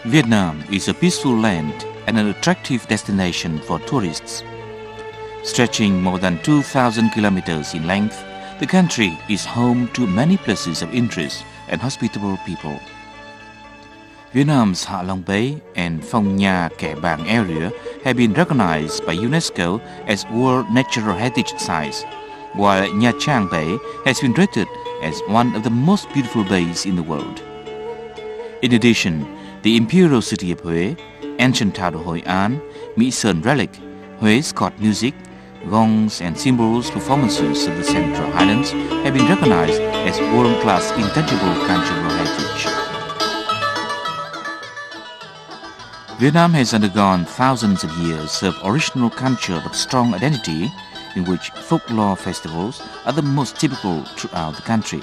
Vietnam is a peaceful land and an attractive destination for tourists. Stretching more than 2,000 kilometers in length, the country is home to many places of interest and hospitable people. Vietnam's Hạ Long Bay and Phong Nha Kẻ Bàng area have been recognized by UNESCO as World Natural Heritage Sites, while Nha Trang Bay has been rated as one of the most beautiful bays in the world. In addition, the imperial city of Huế, ancient town of Hội An, Mỹ Sơn relic, Hué's court music, gongs and cymbals performances of the Central Highlands have been recognized as world-class intangible cultural heritage. Vietnam has undergone thousands of years of original culture but strong identity, in which folklore festivals are the most typical throughout the country.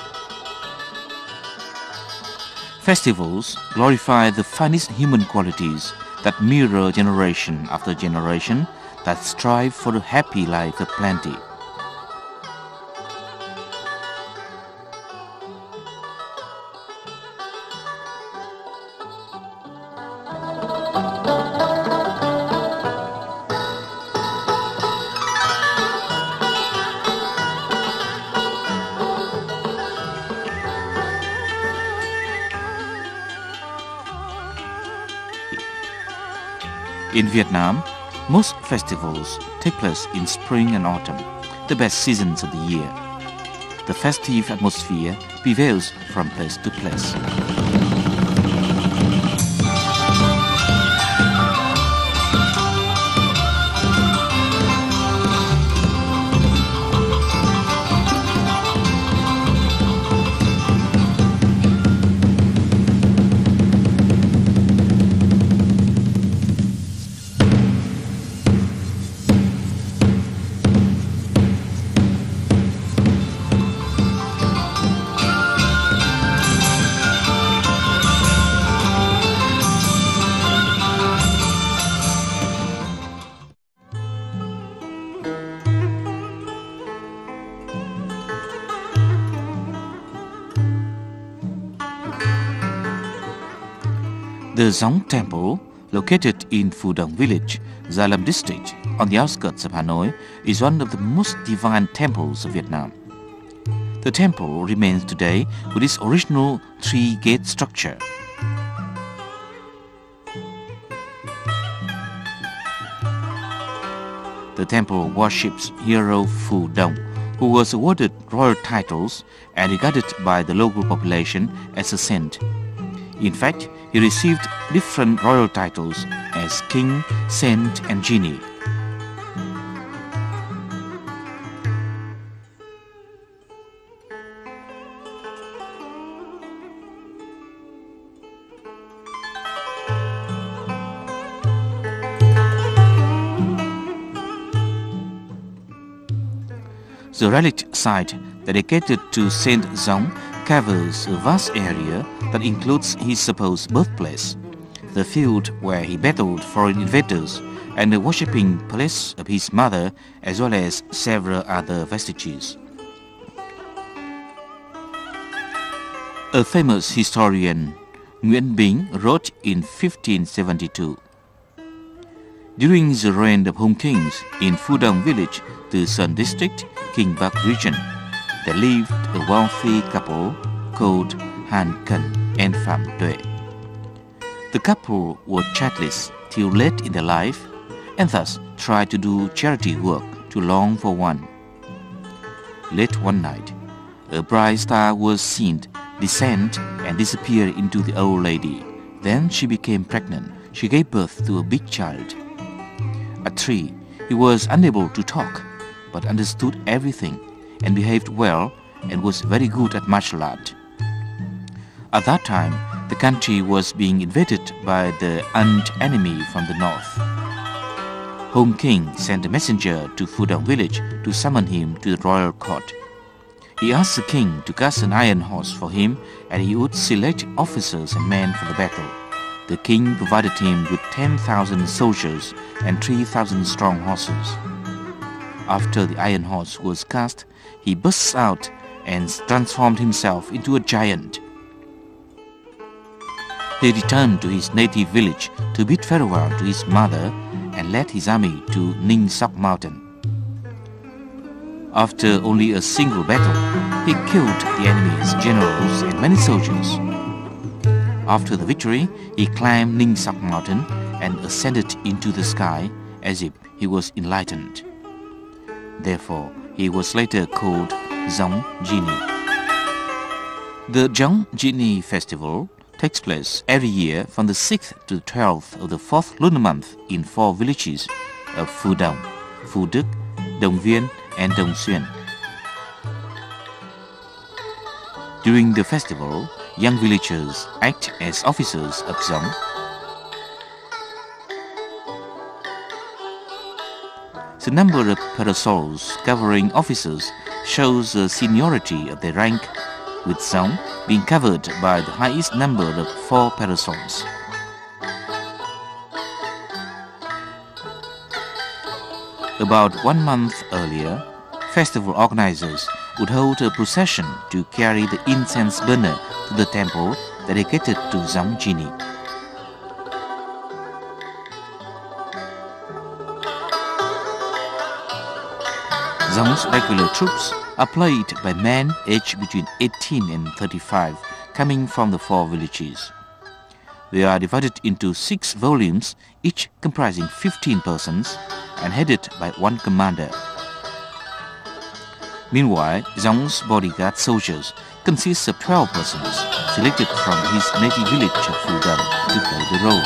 Festivals glorify the finest human qualities that mirror generation after generation that strive for a happy life of plenty. In Vietnam, most festivals take place in spring and autumn, the best seasons of the year. The festive atmosphere prevails from place to place. The Gióng Temple, located in Phu Dong Village, Gia Lâm District, on the outskirts of Hanoi, is one of the most divine temples of Vietnam. The temple remains today with its original three-gate structure. The temple worships hero Phu Dong, who was awarded royal titles and regarded by the local population as a saint. In fact, he received different royal titles as king, saint, and genie. The relic site dedicated to Saint Gióng covers a vast area that includes his supposed birthplace, the field where he battled foreign invaders, and the worshipping place of his mother, as well as several other vestiges. A famous historian, Nguyễn Bính, wrote in 1572, "During the reign of Hung Kings in Phu Dong Village, the Sơn District, Kinh Bạc region, there lived a wealthy couple called Han Cần and Phạm Tuệ. The couple were childless till late in their life and thus tried to do charity work to long for one. Late one night, a bright star was seen descend and disappear into the old lady. Then she became pregnant. She gave birth to a big child. At 3, he was unable to talk, but understood everything and behaved well and was very good at martial art. At that time, the country was being invaded by the armed enemy from the north. Hung King sent a messenger to Phu Dong village to summon him to the royal court. He asked the king to cast an iron horse for him, and he would select officers and men for the battle. The king provided him with 10,000 soldiers and 3,000 strong horses. After the iron horse was cast, he burst out and transformed himself into a giant. he returned to his native village to bid farewell to his mother and led his army to Ninh Sok Mountain. After only a single battle, he killed the enemy's generals and many soldiers. After the victory, he climbed Ninh Sok Mountain and ascended into the sky as if he was enlightened. Therefore, he was later called Gióng Genie. The Gióng Genie festival takes place every year from the 6th to the 12th of the 4th lunar month in 4 villages of Phu Dong, Phu Đức, Dong Viên, and Dong Xuyên. During the festival, young villagers act as officers of Gióng. The number of parasols covering officers shows the seniority of their rank, with Gióng being covered by the highest number of 4 parasols. About 1 month earlier, festival organizers would hold a procession to carry the incense burner to the temple dedicated to Gióng Genie. Gióng regular troops are played by men aged between 18 and 35, coming from the 4 villages. They are divided into 6 volumes, each comprising 15 persons, and headed by 1 commander. Meanwhile, Gióng bodyguard soldiers consist of 12 persons, selected from his native village of Phu Dong to play the role.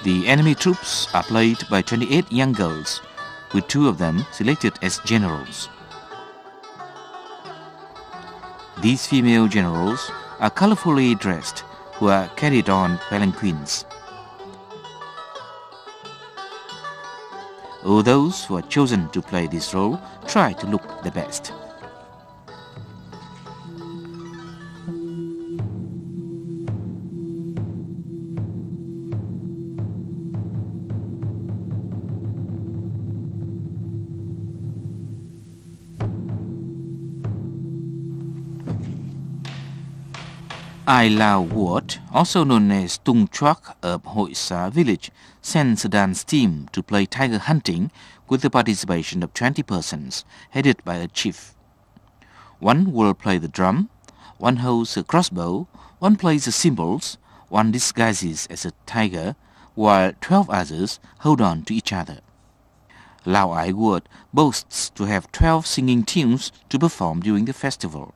The enemy troops are played by 28 young girls, with 2 of them selected as generals. These female generals are colorfully dressed, who are carried on palanquins. All those who are chosen to play this role try to look the best. Ai Lao Wood, also known as Tung Chuak of Hội Sa village, sends a dance team to play tiger hunting with the participation of 20 persons, headed by a chief. 1 will play the drum, 1 holds a crossbow, 1 plays the cymbals, 1 disguises as a tiger, while 12 others hold on to each other. Lao Ai Wood boasts to have 12 singing tunes to perform during the festival.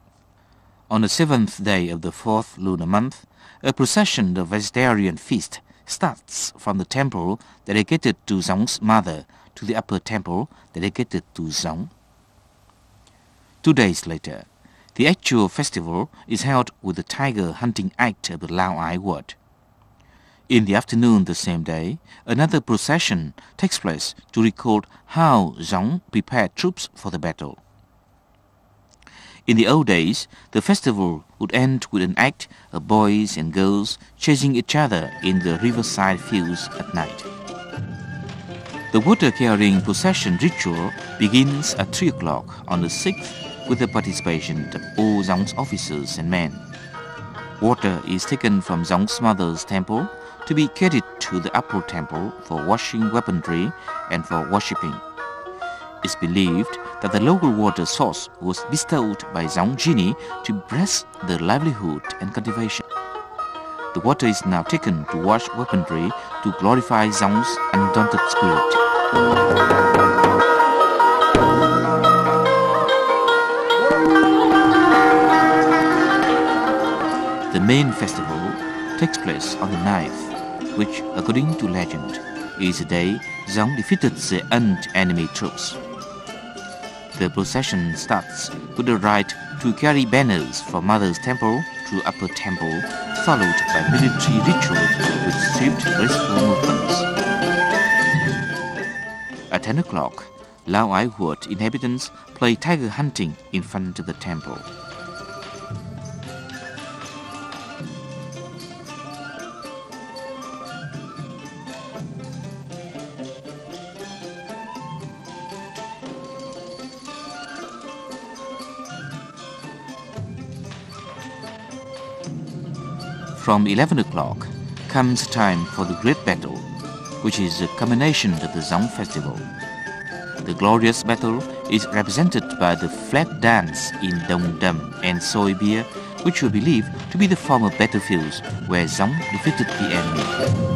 On the 7th day of the 4th lunar month, a procession of vegetarian feast starts from the temple dedicated to Gióng mother to the upper temple dedicated to Gióng. 2 days later, the actual festival is held with the tiger hunting act of the Lao Ai Wood. In the afternoon the same day, another procession takes place to record how Gióng prepared troops for the battle. In the old days, the festival would end with an act of boys and girls chasing each other in the riverside fields at night. The water-carrying procession ritual begins at 3 o'clock on the 6th with the participation of all Gióng officers and men. Water is taken from Gióng mother's temple to be carried to the upper temple for washing weaponry and for worshipping. It's believed that the local water source was bestowed by Gióng Genie to bless the livelihood and cultivation. The water is now taken to wash weaponry to glorify Gióng undaunted spirit. The main festival takes place on the 9th, which, according to legend, is the day Gióng defeated the armed enemy troops. The procession starts with the rite to carry banners from Mother's Temple to Upper Temple, followed by military rituals with swift, graceful movements. At 10 o'clock, Lao Ai Wood inhabitants play tiger hunting in front of the temple. From 11 o'clock comes time for the great battle, which is a culmination of the Zong festival. The glorious battle is represented by the flag dance in Dong Dam and Soi Bia, which were believed to be the former battlefields where Zong defeated the enemy.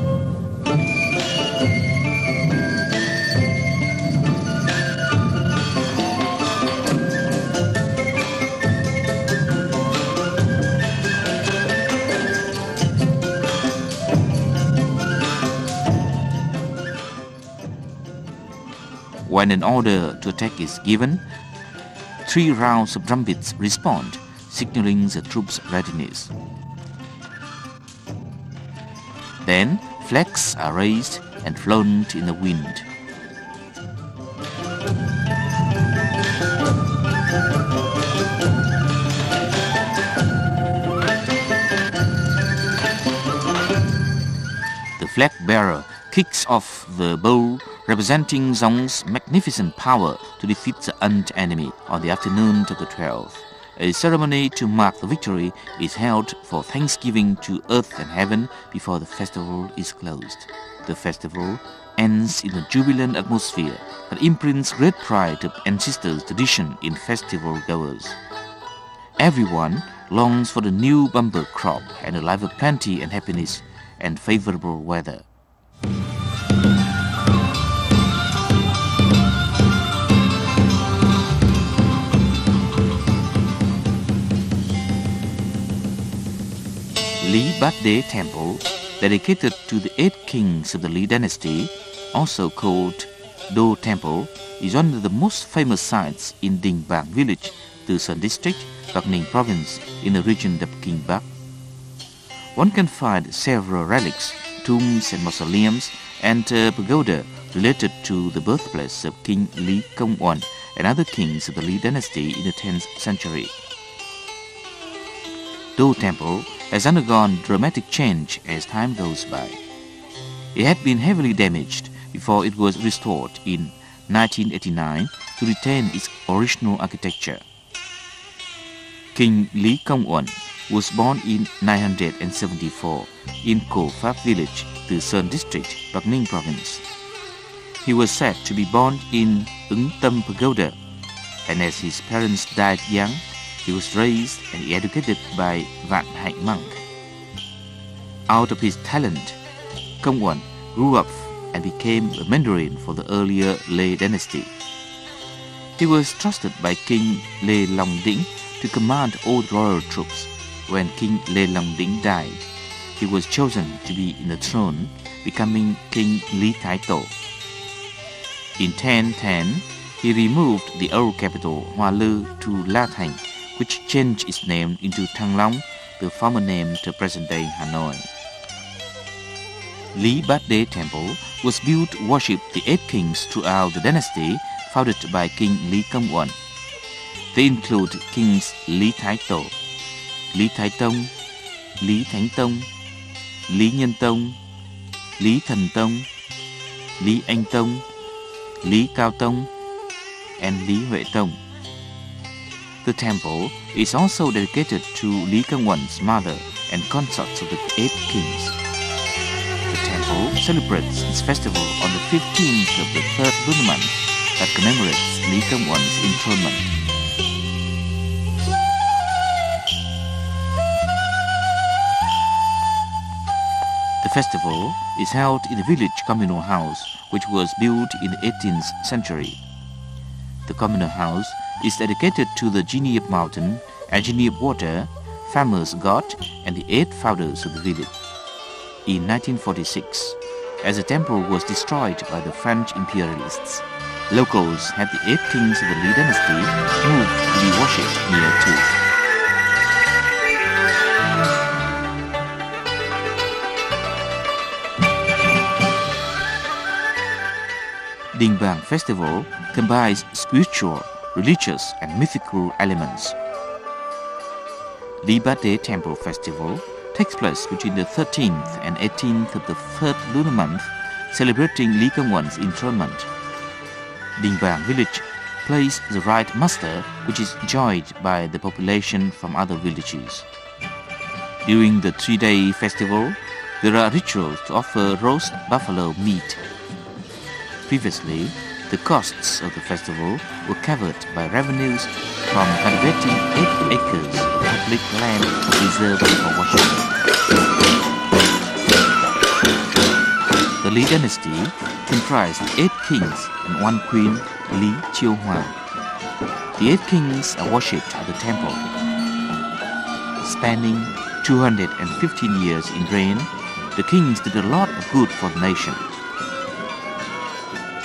When an order to attack is given, 3 rounds of trumpets respond, signaling the troops' readiness. Then flags are raised and flown in the wind. The flag bearer kicks off the bow, representing Zong's magnificent power to defeat the armed enemy on the afternoon of the 12th. A ceremony to mark the victory is held for thanksgiving to earth and heaven before the festival is closed. The festival ends in a jubilant atmosphere that imprints great pride of ancestors' tradition in festival goers. Everyone longs for the new bumper crop and a life of plenty and happiness and favorable weather. Lý Bát Đế Temple, dedicated to the 8 kings of the Lý dynasty, also called Do Temple, is one of the most famous sites in Đình Bàng village, Từ Sơn district, Bắc Ninh province, in the region of Kinh Bắc. One can find several relics, tombs and mausoleums, and a pagoda related to the birthplace of King Lý Công Uẩn and other kings of the Lý dynasty in the 10th century. Do Temple has undergone dramatic change as time goes by. It had been heavily damaged before it was restored in 1989 to retain its original architecture. King Lý Công Uẩn was born in 974 in Cổ Pháp village, Từ Sơn district, Bắc Ninh province. He was said to be born in Ứng Tâm Pagoda, and as his parents died young, he was raised and educated by Vạn Hạnh monk. Out of his talent, Công Uẩn grew up and became a Mandarin for the earlier Lê dynasty. He was trusted by King Lê Long Đĩnh to command all the royal troops. When King Lê Long Đĩnh died, he was chosen to be in the throne, becoming King Lý Thái Tổ. In 1010, he removed the old capital Hoa Lư to La Thành, which changed its name into Thăng Long, the former name to present-day Hanoi. Lý Bát Đế Temple was built to worship the 8 kings throughout the dynasty founded by King Lý Công Uẩn. They include kings Lý Thái Tổ, Lý Thái Tông, Lý Thánh Tông, Lý Nhân Tông, Lý Thần Tông, Lý Anh Tông, Lý Cao Tông, and Lý Huệ Tông. The temple is also dedicated to Lý Công Uẩn mother and consorts of the 8 kings. The temple celebrates its festival on the 15th of the 3rd lunar month that commemorates Lý Công Uẩn enthronement. The festival is held in the village communal house, which was built in the 18th century. The communal house is dedicated to the genie of mountain and genie of water, farmers' god, and the 8 founders of the village. In 1946, as the temple was destroyed by the French imperialists, locals had the 8 kings of the Lý dynasty moved to be worshipped near too. Đình Bàng Festival combines spiritual, religious, and mythical elements. Lý Bát Đế Temple Festival takes place between the 13th and 18th of the 3rd lunar month, celebrating Lý Công Uẩn enthronement. Đình Bàng village plays the rite master, which is enjoyed by the population from other villages. During the 3-day festival, there are rituals to offer roast buffalo meat. Previously, the costs of the festival were covered by revenues from cultivating 8 acres of public land reserved for worship. The Li dynasty comprised 8 kings and 1 queen, Li Chiu-hua. The 8 kings are worshipped at the temple. Spanning 215 years in reign, the kings did a lot of good for the nation.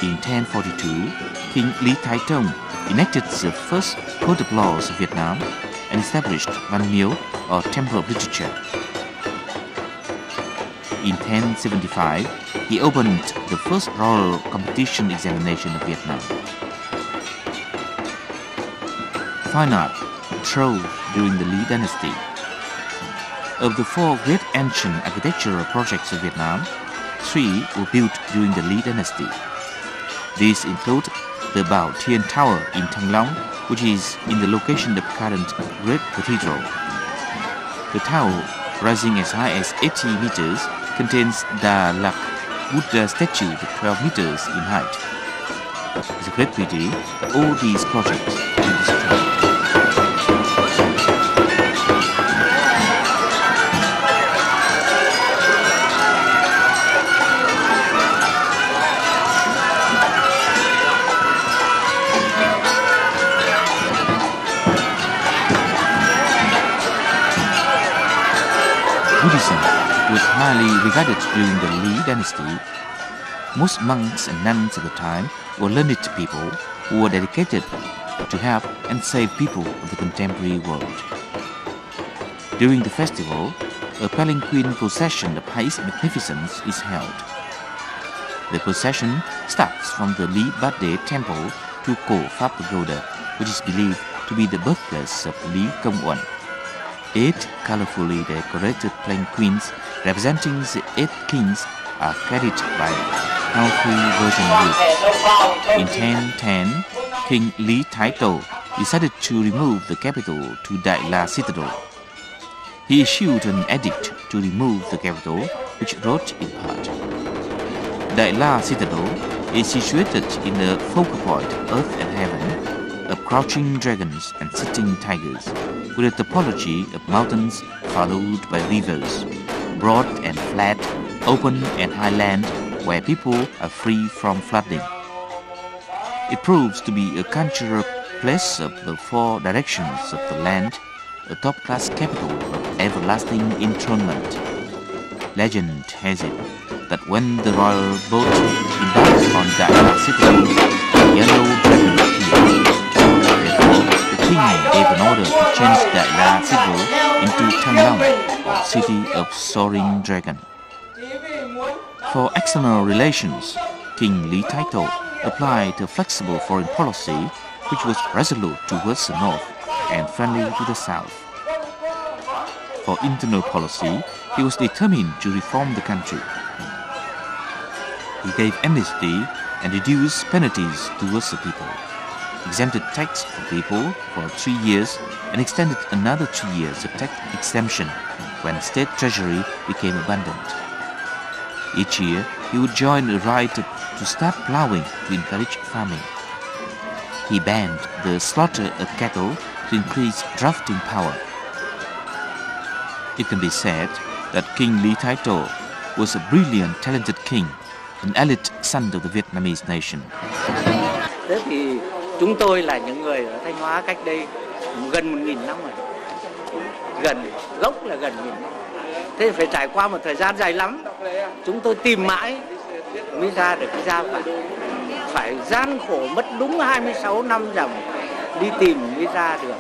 In 1042, King Li Taitung enacted the first code of laws of Vietnam and established Văn Miếu, or Temple of Literature. In 1075, he opened the first royal competition examination of Vietnam. Fine art throve during the Li dynasty. Of the 4 great ancient architectural projects of Vietnam, 3 were built during the Li dynasty. These include the Bảo Thiên Tower in Thăng Long, which is in the location of current Great Cathedral. The tower, rising as high as 80 meters, contains Đà Lạt Buddha statue of 12 meters in height. It's a great pity that all these projects were destroyed. Buddhism was highly regarded during the Li dynasty. Most monks and nuns at the time were learned people who were dedicated to help and save people of the contemporary world. During the festival, a palanquin procession of highest magnificence is held. The procession starts from the Li Bát Đế temple to Cổ Pháp Pagoda, which is believed to be the birthplace of Lý Công Uẩn. 8 colorfully decorated palanquins representing the 8 kings are carried by powerful Virgin youths. In 1010, King Lý Thái Tổ decided to remove the capital to Đại La Citadel. He issued an edict to remove the capital, which wrote in part, Đại La Citadel is situated in a focal point, earth and heaven, of crouching dragons and sitting tigers, with a topology of mountains followed by rivers, broad and flat, open and high land where people are free from flooding. It proves to be a cultural place of the 4 directions of the land, a top-class capital of everlasting enthronement. Legend has it that when the royal boat embarked on Đại La Citadel, a yellow dragon appeared. Therefore, the king gave an order to change Đại La Citadel into Thăng Long, or City of Soaring Dragon. For external relations, King Lý Thái Tổ applied a flexible foreign policy which was resolute towards the north and friendly to the south. For internal policy, he was determined to reform the country. He gave amnesty and reduced penalties towards the people, exempted tax for people for 3 years and extended another 3 years of tax exemption when state treasury became abundant. Each year, he would join a right to start plowing to encourage farming. He banned the slaughter of cattle to increase drafting power. It can be said that King Lý Thái Tổ was a brilliant, talented king, an elite son of the Vietnamese nation. Thế thì chúng tôi là những người ở Thanh Hóa cách đây gần 1.000 năm rồi. Gốc là gần 1.000 năm. Thế phải trải qua một thời gian dài lắm. Chúng tôi tìm mãi mới ra được cái Gia Phả. Phải gian khổ mất đúng 26 năm dòng đi tìm mới ra được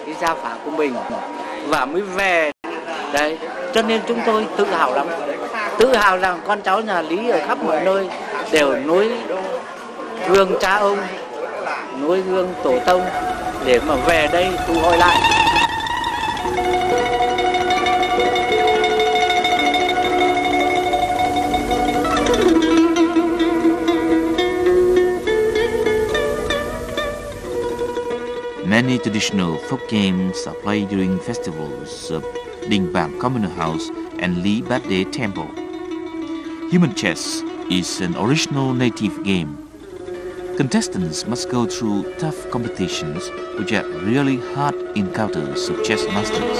cái Gia Phả của mình và mới về. Đấy, cho nên chúng tôi tự hào lắm. Tự hào rằng con cháu nhà Lý ở khắp mọi nơi đều nối gương cha ông, nối gương tổ tông để mà về đây tụ hội lại. Many traditional folk games are played during festivals of Đình Bảng Communal House and Lý Bát Đế Temple. Human chess is an original native game. Contestants must go through tough competitions which are really hard encounters of chess masters.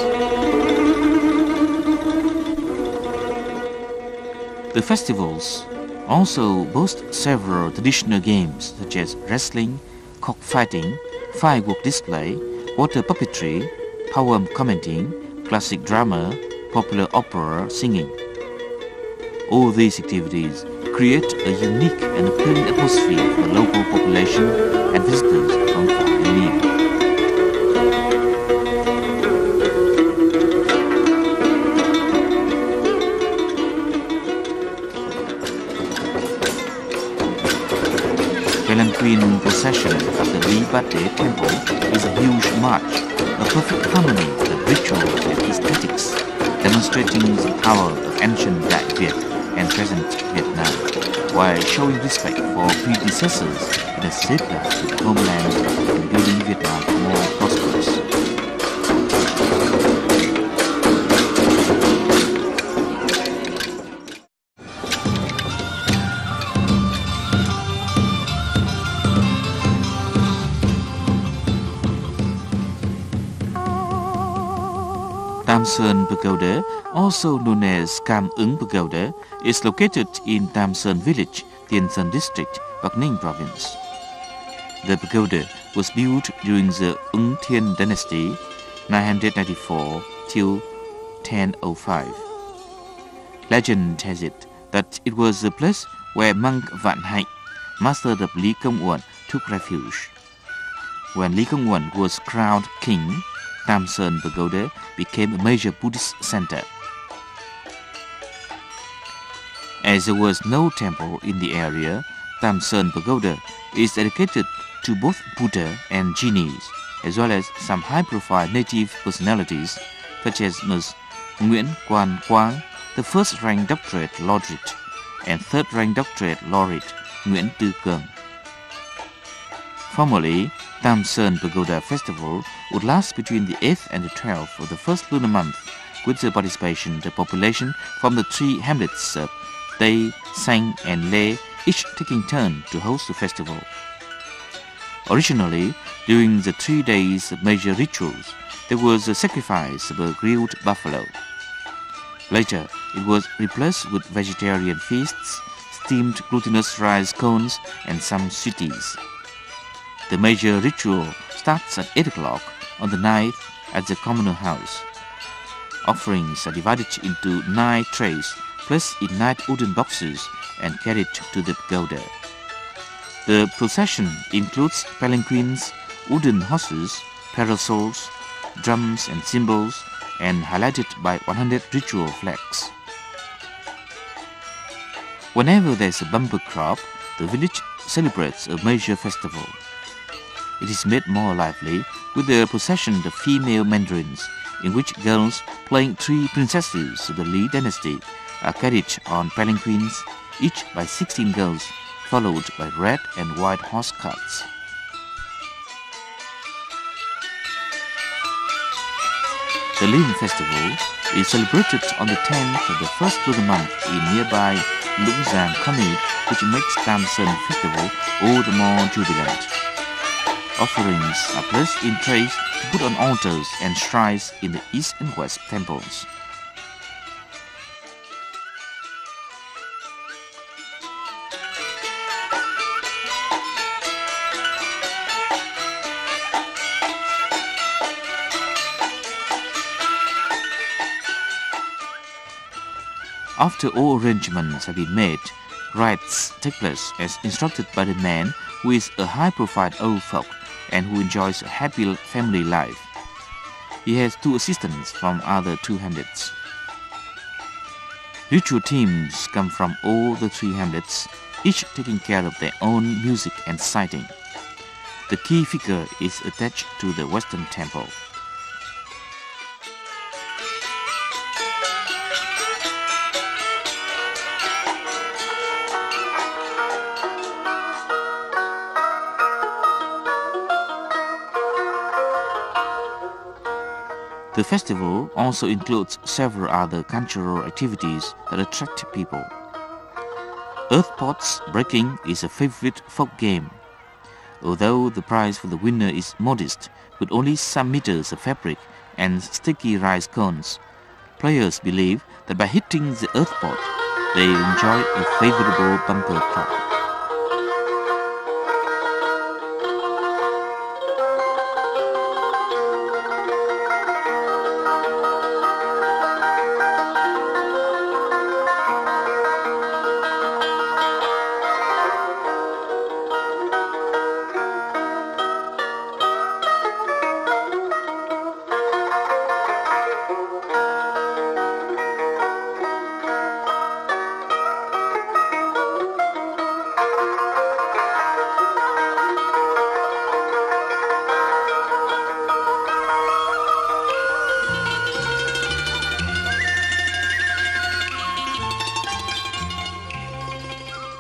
The festivals also boast several traditional games such as wrestling, cockfighting, firework display, water puppetry, poem commenting, classic drama, popular opera singing. All these activities create a unique and appealing atmosphere for the local population and visitors from far and near. Palanquin procession at the Lý Bát Đế Temple is a huge march, a perfect harmony of ritual and aesthetics, demonstrating the power of ancient Đại Việt and present Vietnam, while showing respect for predecessors in a safeguard to the homeland and building Vietnam more prosperous. Tam Sơn Pagoda, also known as Cam Ứng Pagoda, is located in Tam Sơn village, Tiên Sơn district, Bắc Ninh province. The pagoda was built during the Ung Thiên dynasty, 994 till 1005. Legend has it that it was the place where monk Vạn Hạnh, master of Lý Công Uẩn, took refuge. When Lý Công Uẩn was crowned king, Tam Sơn Pagoda became a major Buddhist center. As there was no temple in the area, Tam Sơn Pagoda is dedicated to both Buddha and genies, as well as some high-profile native personalities such as Ms. Nguyễn Quan Quang, the first-rank doctorate laureate, and third-rank doctorate laureate Nguyễn Tư Cường. Formerly, Tam Sơn Pagoda Festival would last between the 8th and the 12th of the first lunar month, with the participation of the population from the three hamlets of Tây, Sanh, and Lê, each taking turn to host the festival. Originally, during the 3 days of major rituals, there was a sacrifice of a grilled buffalo. Later, it was replaced with vegetarian feasts, steamed glutinous rice cones, and some sweeties. The major ritual starts at 8 o'clock on the 9th at the communal house. Offerings are divided into 9 trays placed in 9 wooden boxes and carried to the pagoda. The procession includes palanquins, wooden horses, parasols, drums and cymbals, and highlighted by 100 ritual flags. Whenever there is a bumper crop, the village celebrates a major festival. It is made more lively with the procession of female mandarins, in which girls playing 3 princesses of the Lý dynasty are carried on palanquins, each by 16 girls, followed by red and white horse carts. The Lim Festival is celebrated on the 10th of the first lunar month in nearby Lũng Giang Commune, which makes Tam Sơn Festival all the more jubilant. Offerings are placed in trays to put on altars and shrines in the east and west temples. After all arrangements have been made, rites take place as instructed by the man who is a high-profile old folk and who enjoys a happy family life. He has 2 assistants from other 2 hamlets. Ritual teams come from all the 3 hamlets, each taking care of their own music and sighting. The key figure is attached to the western temple. The festival also includes several other cultural activities that attract people. Earth pots breaking is a favorite folk game. Although the prize for the winner is modest, with only some meters of fabric and sticky rice cones, players believe that by hitting the earth pot, they enjoy a favorable bumper crop.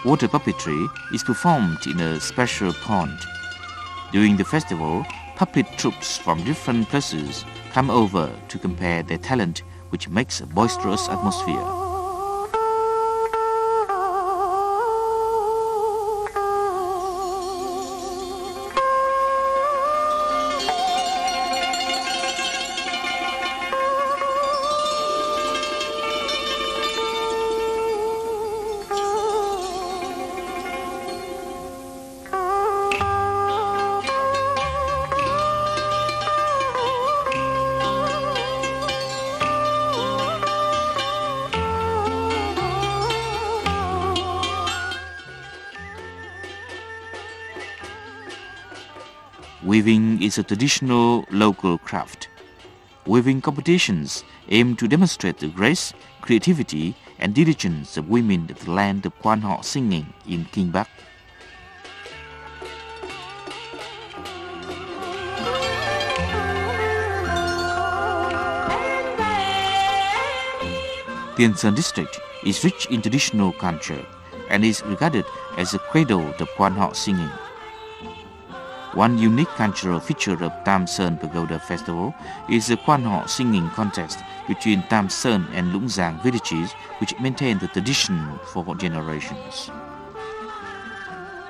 Water puppetry is performed in a special pond. During the festival, puppet troops from different places come over to compare their talent, which makes a boisterous atmosphere. Weaving is a traditional local craft. Weaving competitions aim to demonstrate the grace, creativity, and diligence of women of the land of Quan Họ singing in Kinh Bắc. Tiên Sơn district is rich in traditional culture and is regarded as the cradle of Quan Họ singing. One unique cultural feature of Tam Sơn Pagoda Festival is the Quan Họ singing contest between Tam Sơn and Lũng Giang villages, which maintain the tradition for generations.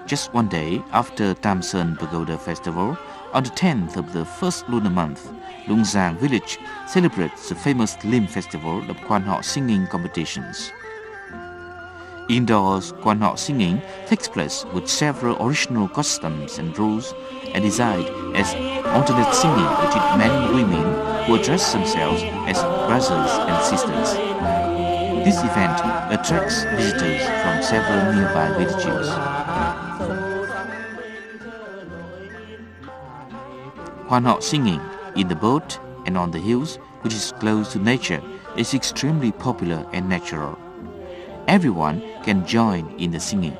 Just one day after Tam Sơn Pagoda Festival, on the 10th of the first lunar month, Lũng Giang village celebrates the famous Lim Festival of Quan Họ singing competitions. Indoors, Quan Họ singing takes place with several original customs and rules and designed as alternate singing between men and women who address themselves as brothers and sisters. This event attracts visitors from several nearby villages. Quan Họ singing in the boat and on the hills, which is close to nature, is extremely popular and natural. Everyone can join in the singing.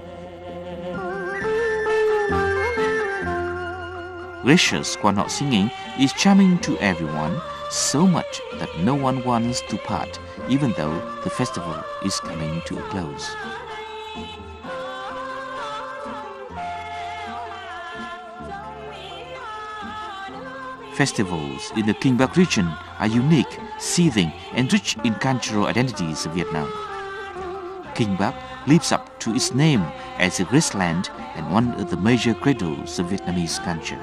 Gracious Quan Họ singing is charming to everyone, so much that no one wants to part, even though the festival is coming to a close. Festivals in the Kinh Bắc region are unique, seething, and rich in cultural identities of Vietnam. Kinh Bắc lives up to its name as a graceland and one of the major cradles of Vietnamese culture.